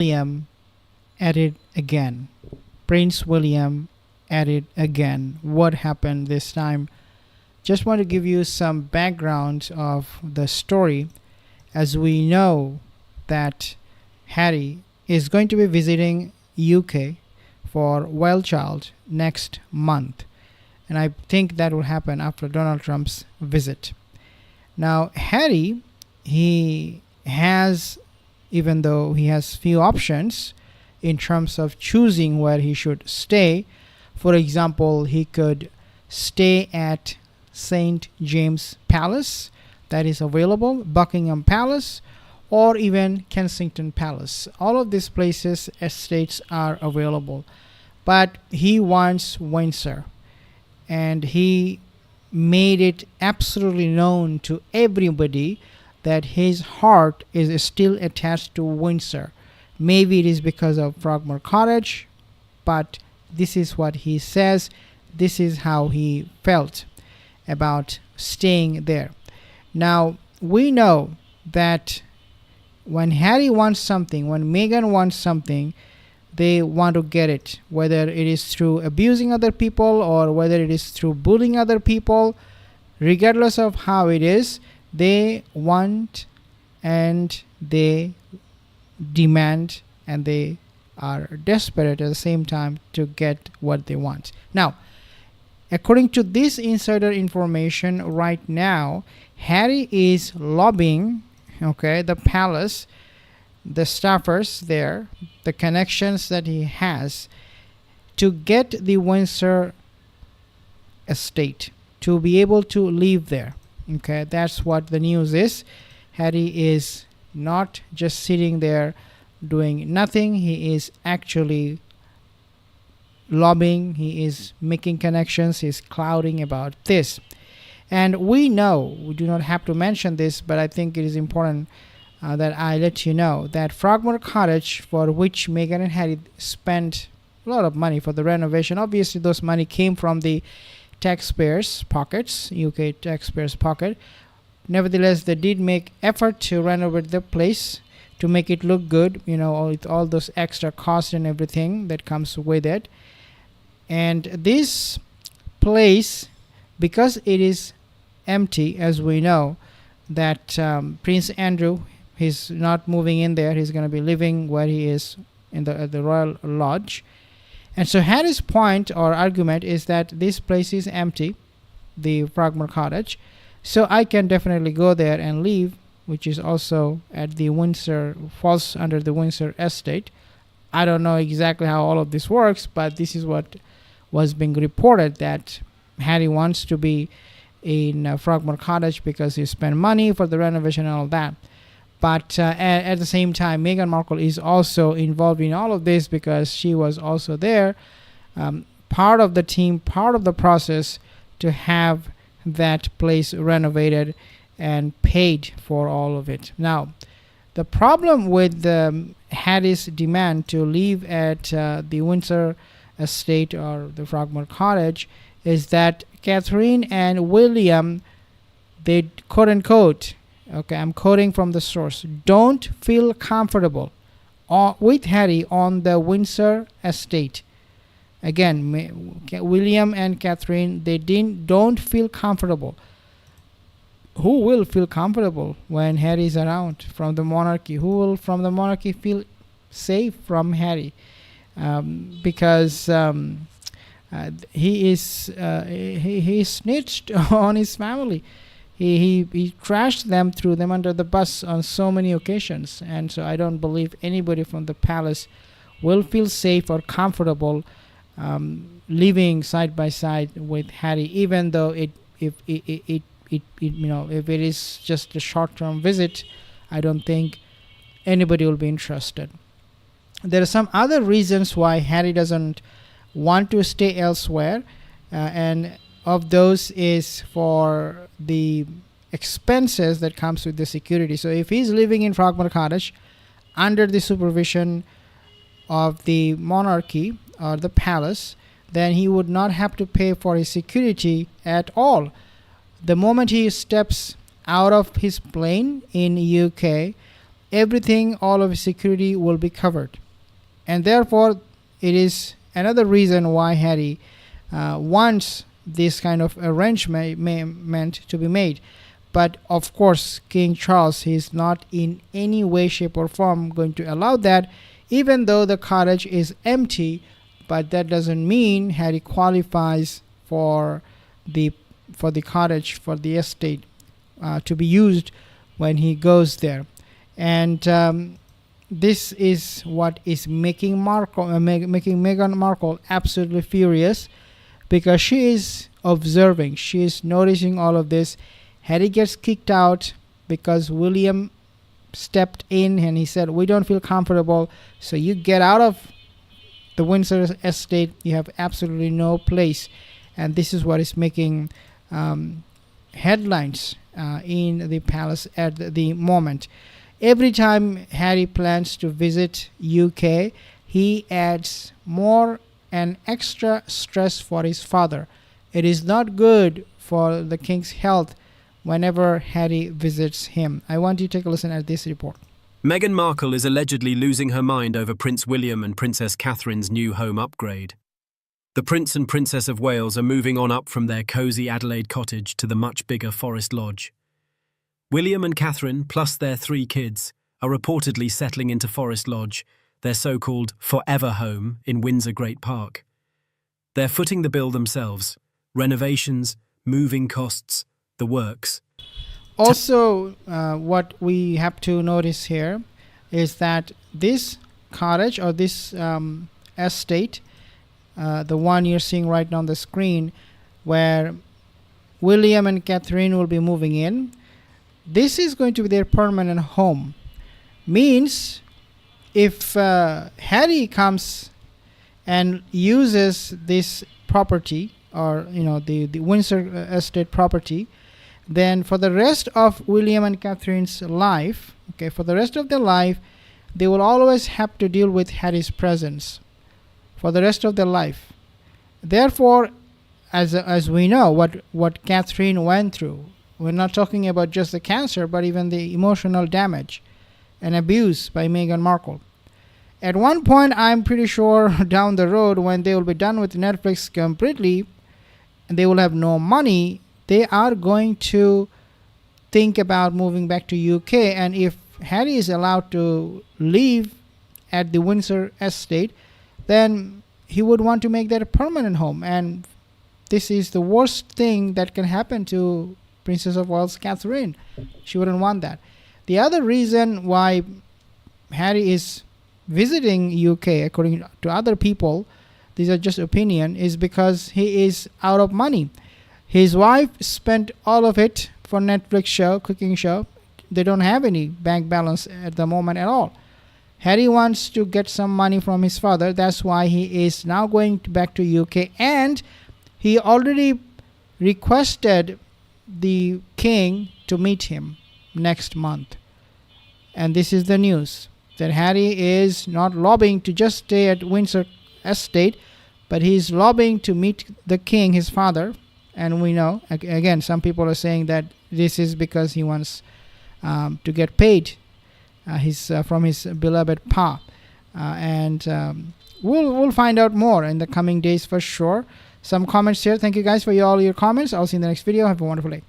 William at it again. Prince William at it again. What happened this time? Just want to give you some background of the story, as we know that Harry is going to be visiting UK for Wild Child next month, and I think that will happen after Donald Trump's visit. Now Harry, he has, even though he has few options in terms of choosing where he should stay. For example, he could stay at St. James Palace, that is available, Buckingham Palace, or even Kensington Palace. All of these places, estates are available. But he wants Windsor, and he made it absolutely known to everybody that his heart is still attached to Windsor. Maybe it is because of Frogmore Cottage, but this is what he says. This is how he felt about staying there. Now, we know that when Harry wants something, when Meghan wants something, they want to get it, whether it is through abusing other people or whether it is through bullying other people. Regardless of how it is, they want and they demand, and they are desperate at the same time to get what they want. Now, according to this insider information, right now Harry is lobbying, the palace, the staffers there, the connections that he has, to get the Windsor estate, to be able to live there. That's what the news is. Harry is not just sitting there doing nothing. He is actually lobbying. He is making connections. He's clouding about this. And we know, we do not have to mention this, but I think it is important that I let you know that Frogmore Cottage, for which Meghan and Harry spent a lot of money for the renovation, obviously those money came from the taxpayers' pockets, UK taxpayers' pocket. Nevertheless, they did make effort to renovate the place, to make it look good, with all those extra costs and everything that comes with it. And this place, because it is empty, as we know, that Prince Andrew, he's not moving in there. He's going to be living where he is in the Royal Lodge. And so Harry's point or argument is that this place is empty, the Frogmore Cottage, so I can definitely go there and live, which is also at the Windsor, falls under the Windsor estate. I don't know exactly how all of this works, but this is what was being reported, that Harry wants to be in Frogmore Cottage because he spent money for the renovation and all that. But at the same time, Meghan Markle is also involved in all of this because she was also there, part of the team, part of the process to have that place renovated and paid for all of it. Now, the problem with Harry's demand to live at the Windsor estate or the Frogmore Cottage is that Katherine and William, they quote unquote, I'm quoting from the source, don't feel comfortable with Harry on the Windsor estate. Again, William and Katherine, they don't feel comfortable. Who will feel comfortable when Harry is around from the monarchy? Who will from the monarchy feel safe from Harry? Because he snitched on his family. He trashed them, threw them under the bus on so many occasions, and so I don't believe anybody from the palace will feel safe or comfortable living side by side with Harry, even though if it is just a short-term visit. I don't think anybody will be interested. There are some other reasons why Harry doesn't want to stay elsewhere, and of those is for the expenses that comes with the security. So if he's living in Frogmore Cottage under the supervision of the monarchy or the palace, then he would not have to pay for his security at all. The moment he steps out of his plane in UK, everything, all of his security will be covered. And therefore, it is another reason why Harry wants this kind of arrangement to be made. But of course, King Charles is not in any way, shape, or form going to allow that, even though the cottage is empty. But that doesn't mean Harry qualifies for the cottage, for the estate, to be used when he goes there. And this is what is making Meghan Markle absolutely furious, because she is observing, she is noticing all of this. Harry gets kicked out because William stepped in and he said, we don't feel comfortable, so you get out of the Windsor estate. You have absolutely no place. And this is what is making headlines in the palace at the moment. Every time Harry plans to visit UK, he adds more and extra stress for his father. It is not good for the king's health whenever Harry visits him. I want you to take a listen at this report. Meghan Markle is allegedly losing her mind over Prince William and Princess Catherine's new home upgrade. The Prince and Princess of Wales are moving on up from their cosy Adelaide cottage to the much bigger Forest Lodge. William and Catherine, plus their 3 kids, are reportedly settling into Forest Lodge, their so-called forever home in Windsor Great Park. They're footing the bill themselves. Renovations, moving costs, the works. Also, what we have to notice here is that this cottage, or this estate, the one you're seeing right now on the screen, where William and Catherine will be moving in, this is going to be their permanent home. Means if Harry comes and uses this property, or the Windsor estate property, then for the rest of William and Catherine's life, for the rest of their life, they will always have to deal with Harry's presence for the rest of their life. Therefore, as we know what Catherine went through, we're not talking about just the cancer, but even the emotional damage and abuse by Meghan Markle. At one point, I'm pretty sure down the road, when they will be done with Netflix completely and they will have no money, they are going to think about moving back to UK. And if Harry is allowed to live at the Windsor estate, then he would want to make that a permanent home. And this is the worst thing that can happen to Princess of Wales Catherine. She wouldn't want that. The other reason why Harry is visiting UK, according to other people, these are just opinion, is because he is out of money. His wife spent all of it for Netflix show, cooking show. They don't have any bank balance at the moment at all. Harry wants to get some money from his father. That's why he is now going back to UK, and he already requested the king to meet him next month. And this is the news, that Harry is not lobbying to just stay at Windsor estate, but he's lobbying to meet the king, his father. And we know, again, some people are saying that this is because he wants to get paid from his beloved pa. And we'll find out more in the coming days for sure. Some comments here. Thank you guys for all your comments. I'll see you in the next video. Have a wonderful day.